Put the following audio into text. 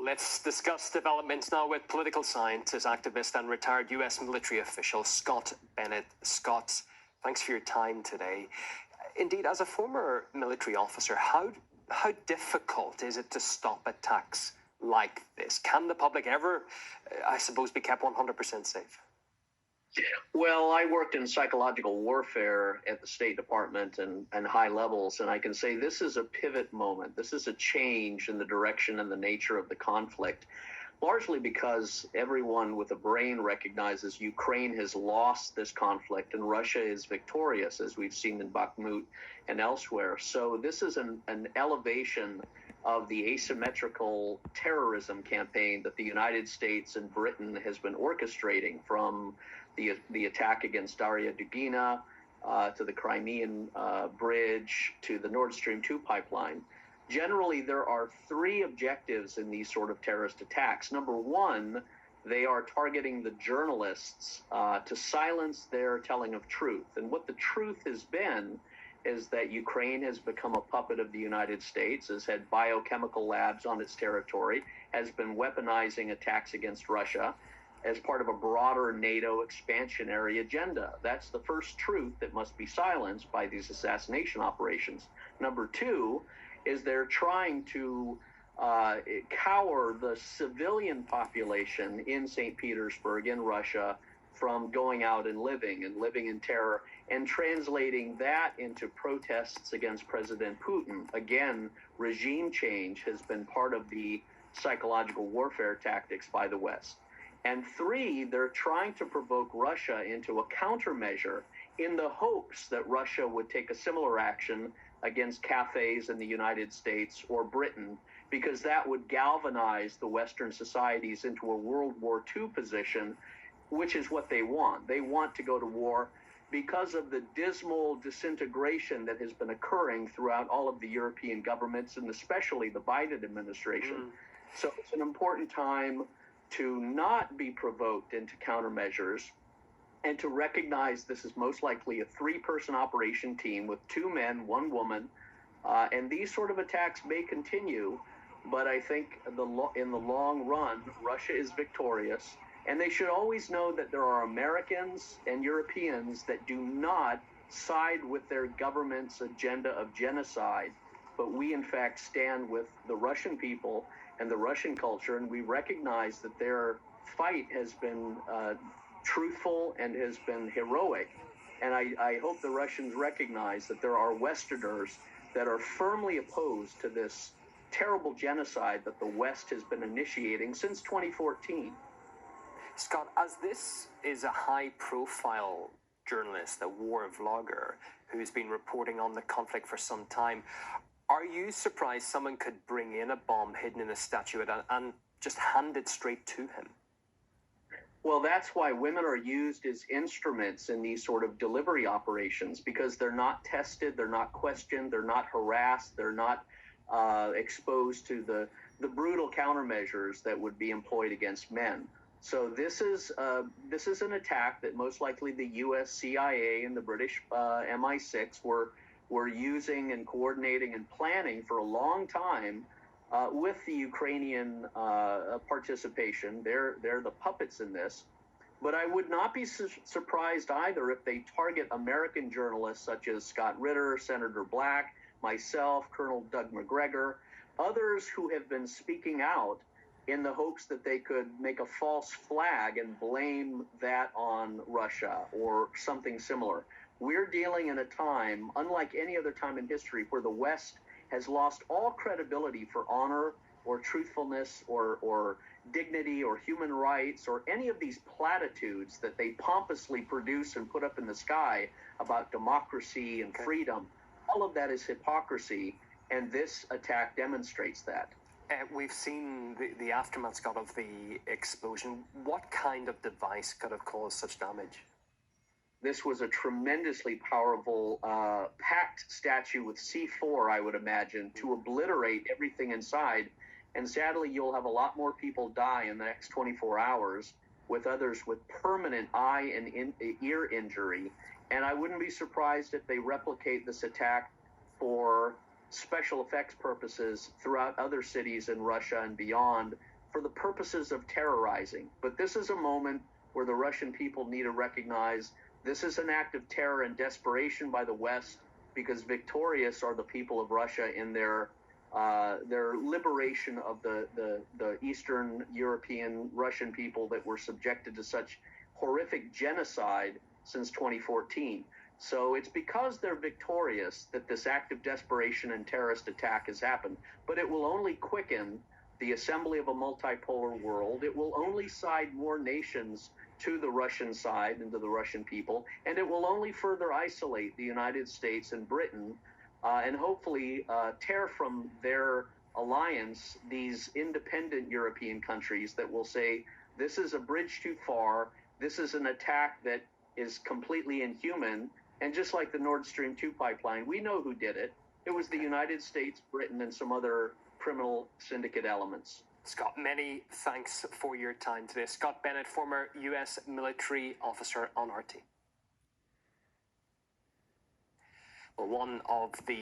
Let's discuss developments now with political scientist, activist, and retired U.S. military official Scott Bennett. Scott, thanks for your time today. Indeed, as a former military officer, how difficult is it to stop attacks like this? Can the public ever, I suppose, be kept 100% safe? Well, I worked in psychological warfare at the State Department and high levels, and I can say this is a pivot moment. This is a change in the direction and the nature of the conflict, largely because everyone with a brain recognizes Ukraine has lost this conflict and Russia is victorious, as we've seen in Bakhmut and elsewhere. So this is an elevation of the asymmetrical terrorism campaign that the United States and Britain has been orchestrating, from the attack against Daria Dugina to the Crimean bridge to the Nord Stream 2 pipeline. Generally, there are three objectives in these sort of terrorist attacks. Number one, they are targeting the journalists to silence their telling of truth. And what the truth has been is that Ukraine has become a puppet of the United States, has had biochemical labs on its territory, has been weaponizing attacks against Russia as part of a broader NATO expansionary agenda. That's the first truth that must be silenced by these assassination operations. Number two is they're trying to cower the civilian population in St. Petersburg, in Russia, from going out and living in terror, and translating that into protests against President Putin. Again, regime change has been part of the psychological warfare tactics by the West. And three, they're trying to provoke Russia into a countermeasure in the hopes that Russia would take a similar action against cafes in the United States or Britain, because that would galvanize the Western societies into a World War II position, which is what they want. They want to go to war because of the dismal disintegration that has been occurring throughout all of the European governments, and especially the Biden administration. So it's an important time to not be provoked into countermeasures, and to recognize this is most likely a three-person operation team with two men, one woman, and these sort of attacks may continue, but I think in the long run, Russia is victorious, and they should always know that there are Americans and Europeans that do not side with their government's agenda of genocide, but we in fact stand with the Russian people and the Russian culture, and we recognize that their fight has been truthful and has been heroic. And I hope the Russians recognize that there are Westerners that are firmly opposed to this terrible genocide that the West has been initiating since 2014. Scott, as this is a high-profile journalist, a war vlogger, who's been reporting on the conflict for some time, are you surprised someone could bring in a bomb hidden in a statuette and just hand it straight to him? Well, that's why women are used as instruments in these sort of delivery operations, because they're not tested, they're not questioned, they're not harassed, they're not exposed to the brutal countermeasures that would be employed against men. So this is an attack that most likely the U.S. CIA and the British MI6 were using and coordinating and planning for a long time with the Ukrainian participation. They're the puppets in this. But I would not be surprised either if they target American journalists such as Scott Ritter, Senator Black, myself, Colonel Doug McGregor, others who have been speaking out in the hopes that they could make a false flag and blame that on Russia or something similar. We're dealing in a time, unlike any other time in history, where the West has lost all credibility for honor or truthfulness or dignity or human rights or any of these platitudes that they pompously produce and put up in the sky about democracy and freedom. All of that is hypocrisy, and this attack demonstrates that. We've seen the aftermath, Scott, of the explosion. What kind of device could have caused such damage? This was a tremendously powerful packed statue with C4, I would imagine, to obliterate everything inside. And sadly, you'll have a lot more people die in the next 24 hours, with others with permanent eye and ear injury. And I wouldn't be surprised if they replicate this attack for special effects purposes throughout other cities in Russia and beyond for the purposes of terrorizing. But this is a moment where the Russian people need to recognize this is an act of terror and desperation by the West, because victorious are the people of Russia in their liberation of the Eastern European Russian people that were subjected to such horrific genocide since 2014. So it's because they're victorious that this act of desperation and terrorist attack has happened. But it will only quicken the assembly of a multipolar world. It will only side more nations to the Russian side and to the Russian people, and it will only further isolate the United States and Britain, and hopefully tear from their alliance these independent European countries that will say, this is a bridge too far, this is an attack that is completely inhuman, and just like the Nord Stream 2 pipeline, we know who did it. It was the United States, Britain, and some other criminal syndicate elements. Scott, many thanks for your time today. Scott Bennett, former U.S. military officer on our team. Well, one of the